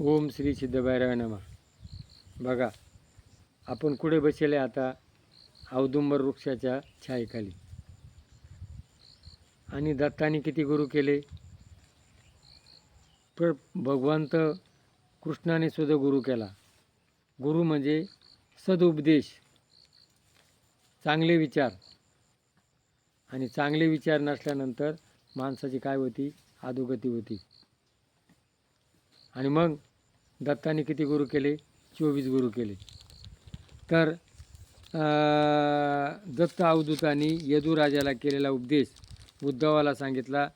ओम श्री सिद्धभैरव नमः. बघा, आपण कुठे बसले आता? औदुंबर वृक्षाच्या छायेखाली. आणि दत्ताने किती गुरु केले? तर भगवंत कृष्णाने सुद्धा गुरु केला. गुरु म्हणजे सदुपदेश, चांगले विचार. आणि चांगले विचार नसल्यानंतर माणसाची काय होती? अधोगती होती. आणि मग दत्ताने किती गुरु केले? 24 गुरु केले. तर दत्त अवधूतांनी यदुराजाला केलेला उपदेश उद्धवाला सांगितला.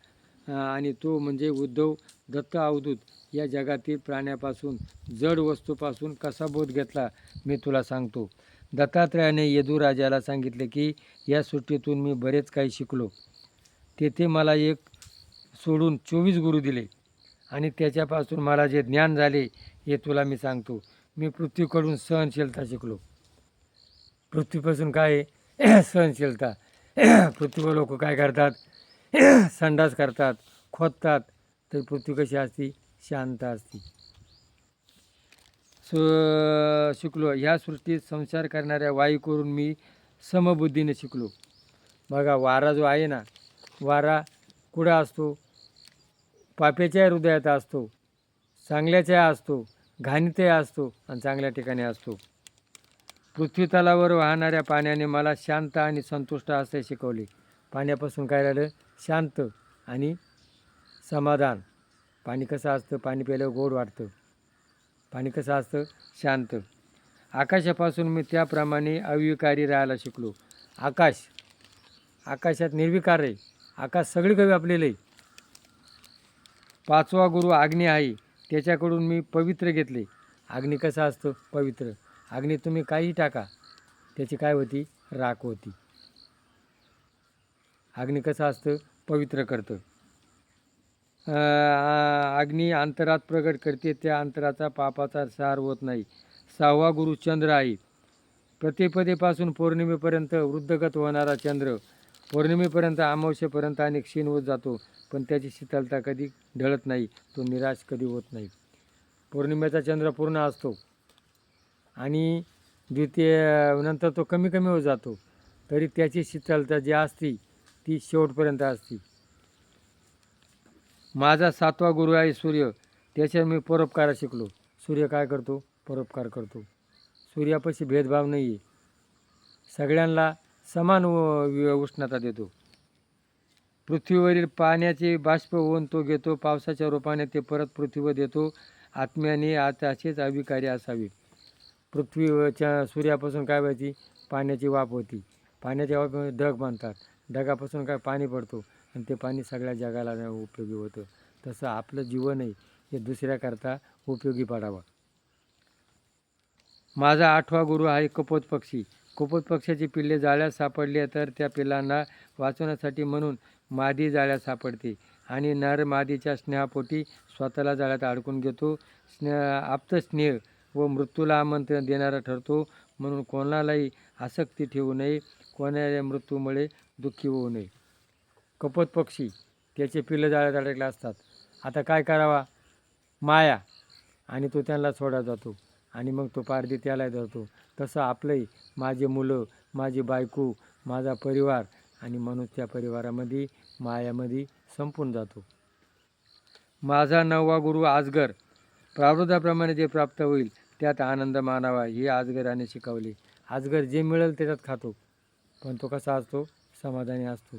आणि तो म्हणजे उद्धव दत्त अवधूत या जगातील प्राण्यापासून, जड वस्तूपासून कसा बोध घेतला मी तुला सांगतो. दत्तात्रयाने यदुराजाला सांगितले की या सुट्टीतून मी बरेच काही शिकलो. तेथे मला एक सोडून 24 गुरु दिले आणि त्याच्यापासून मला जे ज्ञान झाले हे तुला मी सांगतो. मी पृथ्वीकडून सहनशीलता शिकलो. पृथ्वीपासून काय सहनशीलता. पृथ्वीवर लोक काय करतात? संडास करतात, खोदतात. तर पृथ्वी कशी असती? शांत असती. शिकलो. ह्या सृष्टीत संसार करणाऱ्या वायूकडून मी समबुद्धीने शिकलो. बघा, वारा जो आहे ना, वारा कुठं असतो? पाप्याच्या हृदयात असतो, चांगल्याच्या असतो, घाणीतही असतो आणि चांगल्या ठिकाणी असतो. पृथ्वी तलावर वाहणाऱ्या पाण्याने मला शांत आणि संतुष्ट असे शिकवले. पाण्यापासून काय झालं? शांत आणि समाधान. पाणी कसं असतं? पाणी प्यायलं गोड वाटतं. पाणी कसं असतं? शांत. आकाशापासून मी त्याप्रमाणे अविकारी राहायला शिकलो. आकाशात निर्विकार आहे. आकाश सगळीकडे व्यापलेलं आहे. 5वा गुरु अग्नी आहे. त्याच्याकडून मी पवित्र घेतले. अग्नी कसं असतं? पवित्र. अग्नी तुम्ही काही टाका, त्याची काय होती? राख होती. अग्नी कसं असतं? पवित्र करतं. अग्नी अंतरात प्रगट करते, त्या अंतराचा पापाचा सार होत नाही. 6वा गुरु चंद्र आहे. प्रतिपदेपासून पौर्णिमेपर्यंत वृद्धगत होणारा चंद्र पौर्णिमेपर्यंत, अमावस्येपर्यंत आणि क्षीण होत जातो, पण त्याची शीतलता कधी ढळत नाही. तो निराश कधी होत नाही. पौर्णिमेचा चंद्र पूर्ण असतो आणि नंतर तो कमी कमी होत जातो, तरी त्याची शीतलता जी असती ती शेवटपर्यंत असती. माझा 7वा गुरु आहे सूर्य. त्याच्यात मी परोपकार शिकलो. सूर्य काय करतो? परोपकार करतो. सूर्यापाशी भेदभाव नाही आहे. सगळ्यांना समान उष्णता देतो. पृथ्वीवरील पाण्याचे बाष्प होऊन तो घेतो, पावसाच्या रूपाने ते परत पृथ्वीवर देतो. आत्म्याने असेच अविकारी असावे. पृथ्वीच्या सूर्यापासून काय व्हायची? पाण्याची वाफ होती. पाण्याच्या वाफेमध्ये ढग बांधतात. ढगापासून काय? पाणी पडतो आणि ते पाणी सगळ्या जगाला उपयोगी होतं. तसं आपलं जीवन आहे, हे दुसऱ्याकरता उपयोगी पडावं. माझा 8वा गुरु आहे कपोत पक्षी. कपोत पक्षाची पिल्ले जाळ्यात सापडले तर त्या पिल्लांना वाचवण्यासाठी म्हणून मादी जाळ्यात सापडते आणि नर मादीच्या स्नेहापोटी स्वतःला जाळ्यात अडकून घेतो. आप्तस्नेह व मृत्यूला आमंत्रण देणारा ठरतो. म्हणून कोणालाही आसक्ती ठेवू नये, कोणाच्या मृत्यूमुळे दुःखी होऊ नये. कपोत पक्षी, त्याचे पिल्लं जाळ्यात अडकले असतात. आता काय करावा? माया. आणि तो त्यांना सोडा जातो आणि मग तो पारधी त्याला धरतो. तसं आपलंही, माझे मुलं, माझी बायको, माझा परिवार आणि म्हणून त्या परिवारामध्ये मायामध्ये संपून जातो. माझा 9वा गुरु अजगर. प्रारब्धाप्रमाणे जे प्राप्त होईल त्यात आनंद मानावा हे अजगराने शिकवले. अजगर जे मिळेल त्याच्यात खातो, पण तो कसा असतो? समाधानी असतो.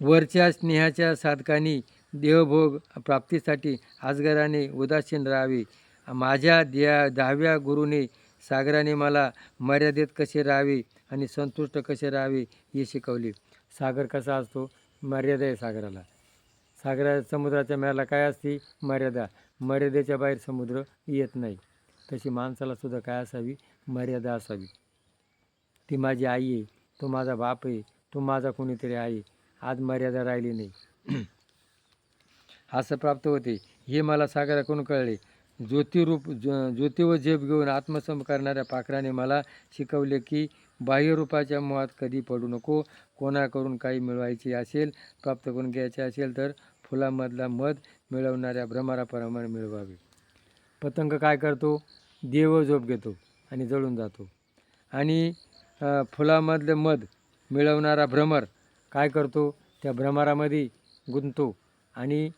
वरच्या स्नेहाच्या साधकांनी देहभोग प्राप्तीसाठी अजगराने उदासीन राहावे. माझ्या 10व्या गुरुने सागराने मला मर्यादेत कसे राहावे आणि संतुष्ट कसे राहावे हे शिकवले. सागर कसा असतो? मर्यादा आहे सागराला. समुद्राच्या मेला काय असते? मर्यादा. मर्यादेच्या बाहेर समुद्र येत नाही. तशी माणसाला सुद्धा काय असावी? मर्यादा असावी. ती माझी आई आहे, तो माझा बाप आहे, तो माझा कोणीतरी आहे. आज मर्यादा राहिली नाही. असं प्राप्त होते हे मला सागराकडून कळले. ज्योती व झेप घेऊन आत्मसंप करणाऱ्या पाखराने मला शिकवले की बाह्यरूपाच्या मोहात कधी पडू नको. कोणाकडून काही मिळवायचे असेल, प्राप्त करून घ्यायचे असेल तर फुलामधला मध मिळवणाऱ्या भ्रमराप्रमाणे मिळवावे. पतंग काय करतो? देव झोप घेतो आणि जळून जातो. आणि फुलामधलं मध मिळवणारा भ्रमर काय करतो? त्या भ्रमरामध्ये गुंततो आणि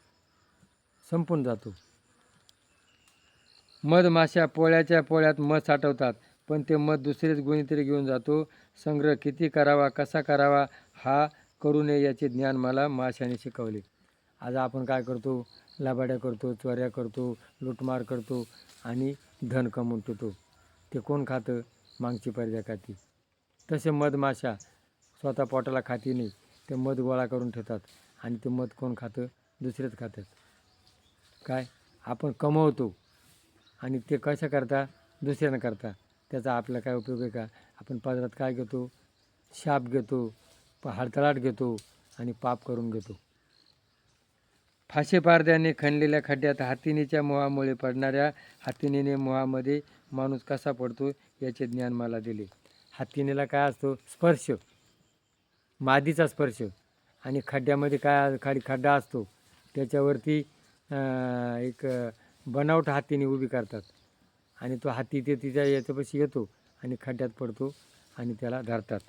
संपून जातो. मधमाशा पोळ्याच्या पोळ्यात मध साठवतात, पण ते मध दुसरेच कोणीतरी घेऊन जातो. संग्रह किती करावा, कसा करावा, हा करू नये याचे ज्ञान मला माशाने शिकवले. आज आपण काय करतो? लबाड्या करतो, चोऱ्या करतो, लूटमार करतो आणि धन कमवून ठेवतो. ते कोण खातं? मागची पर्जा खाती. तसे मधमाशा स्वतः पोटाला खाती नाही, ते मध गोळा करून ठेवतात आणि ते मध कोण खातं? दुसरेच खातात. काय आपण कमवतो आणि ते कशा करता? दुसऱ्यानं करता. त्याचा आपला काय उपयोग आहे का? आपण पदरात काय घेतो? शाप घेतो, हडतळाट घेतो आणि पाप करून घेतो. फाशी पारद्याने खणलेल्या खड्ड्यात हातिणीच्या मोहामुळे पडणाऱ्या हातिणीने मोहामध्ये माणूस कसा पडतो याचे ज्ञान मला दिले. हातिणीला काय असतो? स्पर्श, मादीचा स्पर्श. आणि खड्ड्यामध्ये काय खाली खड्डा असतो, त्याच्यावरती एक बनावट हातीने उभी करतात आणि तो हाती ते तिच्या याच्यापाशी येतो आणि खड्ड्यात पडतो आणि त्याला धरतात.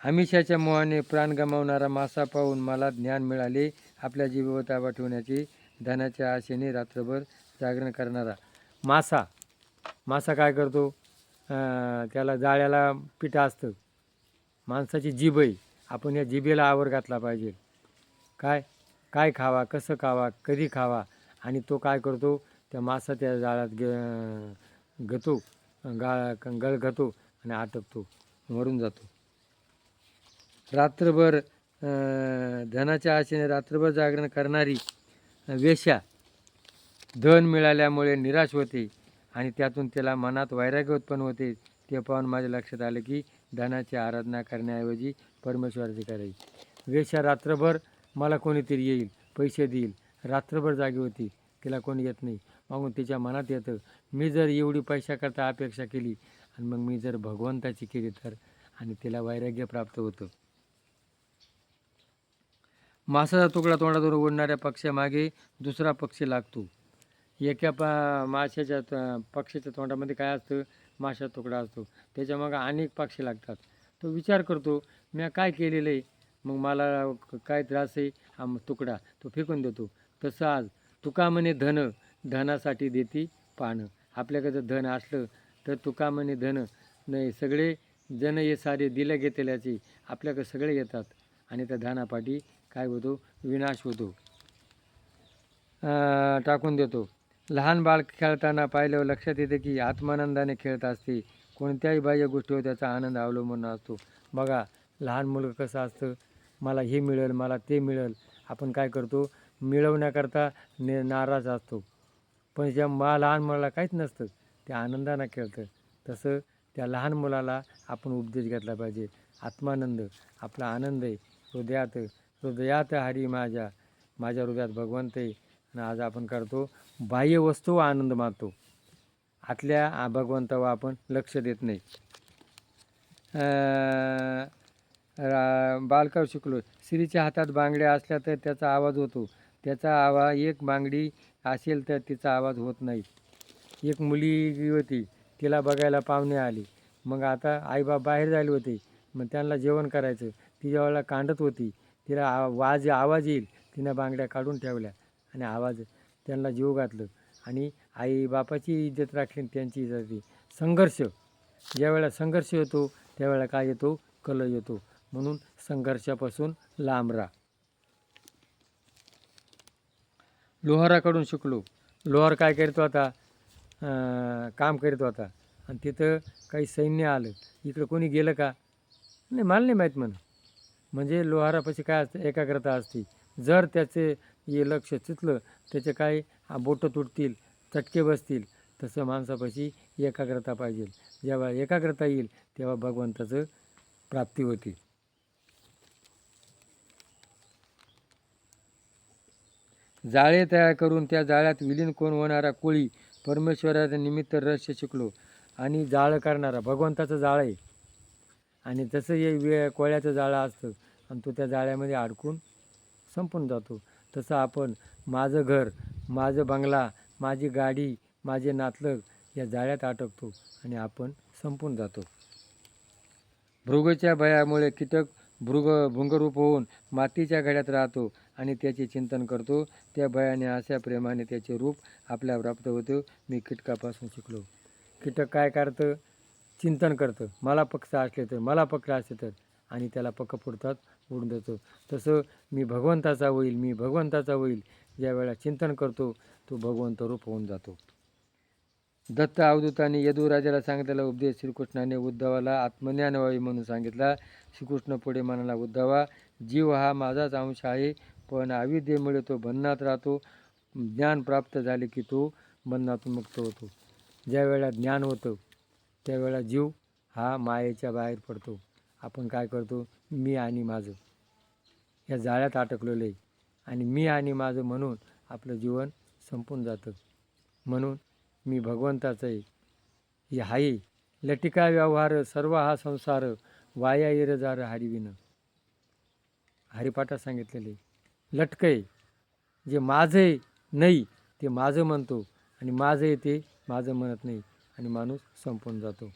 आमिषाच्या मोहाने प्राण गमावणारा मासा पाहून मला ज्ञान मिळाले. आपल्या जीवावर ताबा ठेवण्याची धनाच्या आशेने रात्रभर जागरण करणारा मासा. मासा काय करतो? त्याला जाळ्याला पिठं असतं. माणसाची जीभ आहे, आपण या जिभेला आवर घातला पाहिजे. काय काय खावा, कसं खावा, कधी खावा. आणि तो काय करतो? त्या मासा त्या जाळ्यात घेतो, गळ घेतो आणि आटकतो, मरून जातो. रात्रभर धनाच्या आशेने रात्रभर जागरण करणारी वेश्या धन मिळाल्यामुळे निराश होते आणि त्यातून त्याला मनात वैराग्य उत्पन्न होते. ते पाहून माझ्या लक्षात आलं की धनाची आराधना करण्याऐवजी परमेश्वराची करायची. वेश्या रात्रभर मला कोणीतरी येईल, पैसे देईल, रात्रभर जागी होती. तिला कोणी येत नाही. मागून तिच्या मनात येतं, मी जर एवढी पैशाकरता अपेक्षा केली आणि मग मी जर भगवंताची केली तर, आणि तिला वैराग्य प्राप्त होतं. मासाचा तुकडा तोंडातून उडणाऱ्या पक्ष्यामागे दुसरा पक्षी लागतो. एका माशाच्या पक्षीच्या तोंडामध्ये काय असतं? माशाचा तुकडा असतो. त्याच्यामागे अनेक पक्षी लागतात. तो विचार करतो, मी काय केलेलं आहे, मग मला काय त्रास आहे, हा तुकडा तो फेकून देतो. तसं आज तुका म्हणे धन, धनासाठी देती पानं. आपल्याकडे जर धन असलं तर तुका म्हणे धन नाही, सगळे जन हे सारे दिल्या घेतल्याचे आपल्याकडे सगळे येतात आणि त्या धनापाठी काय होतो? विनाश होतो, टाकून देतो. लहान बाळ खेळताना पाहिल्यावर लक्षात येते की आत्मानंदाने खेळत असते. कोणत्याही बाह्य गोष्टीवर त्याचा आनंद अवलंबून असतो. बघा, लहान मुलं कसं असतं, मला हे मिळेल, मला ते मिळेल. आपण काय करतो? मिळवण्याकरता नाराज असतो. पण ज्या लहान मुलाला काहीच नसतं, ते आनंदानं खेळतं. तसं त्या लहान मुलाला आपण उपदेश घेतला पाहिजे. आत्मानंद आपला आनंद आहे. हृदयात हरी माझ्या हृदयात भगवंत आहे. आणि आज आपण करतो बाह्य वस्तू आनंद मानतो, आतल्या भगवंतावर आपण लक्ष देत नाही. बालकावर शिकलो, स्त्रीच्या हातात बांगड्या असल्या तर त्याचा आवाज होतो. त्याचा आवाज, एक बांगडी असेल तर तिचा आवाज होत नाही. एक मुलगी होती, तिला बघायला पाहुणे आली. मग आता आईबाप बाहेर झाले होते, मग त्यांना जेवण करायचं. ती ज्यावेळेला कांडत होती, तिला आवाज येईल, तिनं बांगड्या काढून ठेवल्या आणि आवाज त्यांना जीव घातलं. आणि आई बापाची इज्जत राखली, त्यांची इज्जत राखली. संघर्ष, ज्यावेळेला संघर्ष येतो त्यावेळेला काय येतो? कलह येतो. म्हणून संघर्षापासून लांब राहा. लोहाराकडून शिकलो. लोहार काय करतो? आता काम करीत होता आणि तिथं काही सैन्य आलं. इकडं कोणी गेलं का? नाही, मला नाही माहीत म्हणून. म्हणजे लोहारापाशी काय असतं? एकाग्रता असते. जर त्याचे हे लक्ष चितलं, त्याचे काय बोटं तुटतील, चटके बसतील. तसं माणसापाशी एकाग्रता पाहिजे. जेव्हा एकाग्रता येईल तेव्हा भगवंताचं प्राप्ती होती. जाळे तयार करून त्या जाळ्यात विलीन कोण होणारा कोळी परमेश्वराच्या निमित्त रहस्य शिकलो. आणि जाळं करणारा भगवंताचं जाळं आहे. आणि तसं हे कोळ्याचं जाळं असतं आणि तो त्या जाळ्यामध्ये अडकून संपून जातो. तसं आपण माझं घर, माझं बंगला, माझी गाडी, माझे नातलग या जाळ्यात अटकतो आणि आपण संपून जातो. भृगूच्या भयामुळे कीटक भृंगरूप होऊन मातीच्या घड्यात राहतो आणि त्याचे चिंतन करतो. त्या भयाने अशा प्रेमाने त्याचे रूप आपल्याला प्राप्त होते. मी कीटकापासून शिकलो. कीटक काय करतं? चिंतन करतं, मला पक्ष असले तर, मला पक्ष असले तर, आणि त्याला पक्क पुरतात, उडून देतो. तसं मी भगवंताचा होईल, मी भगवंताचा होईल ज्या वेळेला चिंतन करतो तो भगवंत रूप होऊन जातो. दत्त अवधूतांनी यदुराजाला सांगितलेला उपदेश श्रीकृष्णाने उद्धवाला आत्मज्ञान व्हावे म्हणून सांगितला. श्रीकृष्ण पुढे म्हणाला, उद्धवा, जीव हा माझाच अंश आहे, पण अविद्येमुळे तो बंधनात राहतो. ज्ञान प्राप्त झाले की तो बंधनातून मुक्त होतो. ज्या वेळेला ज्ञान होतं त्यावेळेला जीव हा मायेच्या बाहेर पडतो. आपण काय करतो? मी आणि माझं या जाळ्यात अटकलेलं आहे आणि मी आणि माझं म्हणून आपलं जीवन संपून जातं. म्हणून मी भगवंताचं आहे, हे हाई लटिका व्यवहार सर्व हा संसार, वाया इरजार हरिविन. हरिपाठात सांगितलेले लटकं आहे, जे माझं आहे नाही ते माझं म्हणतो आणि माझं आहे ते माझं म्हणत नाही आणि माणूस संपून जातो.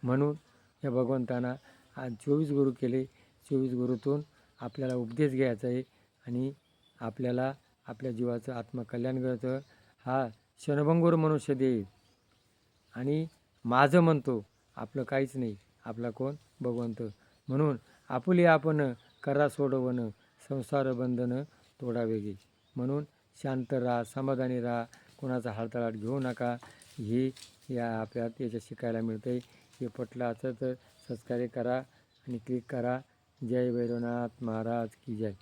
म्हणून या भगवंतांना आज 24 गुरु केले. 24 गुरुतून आपल्याला उपदेश घ्यायचा आहे आणि आपल्याला आपल्या जीवाचं आत्मकल्याण करायचं. हा क्षणभंगूर मनुष्य देह आणि माझं म्हणतो, आपलं काहीच नाही. आपला कोण? भगवंत. म्हणून आपुले आपण करा सोडवणं, संसार बंधन तोडावे गे. म्हणून शांत राहा, समाधानी राहा, कोणाचा हळतळाट घेऊ नका. हे या आपल्याला याच्यात शिकायला मिळतं आहे. हे पटलं असं तर सबस्क्राईब करा आणि क्लिक करा. जय भैरवनाथ महाराज की जय.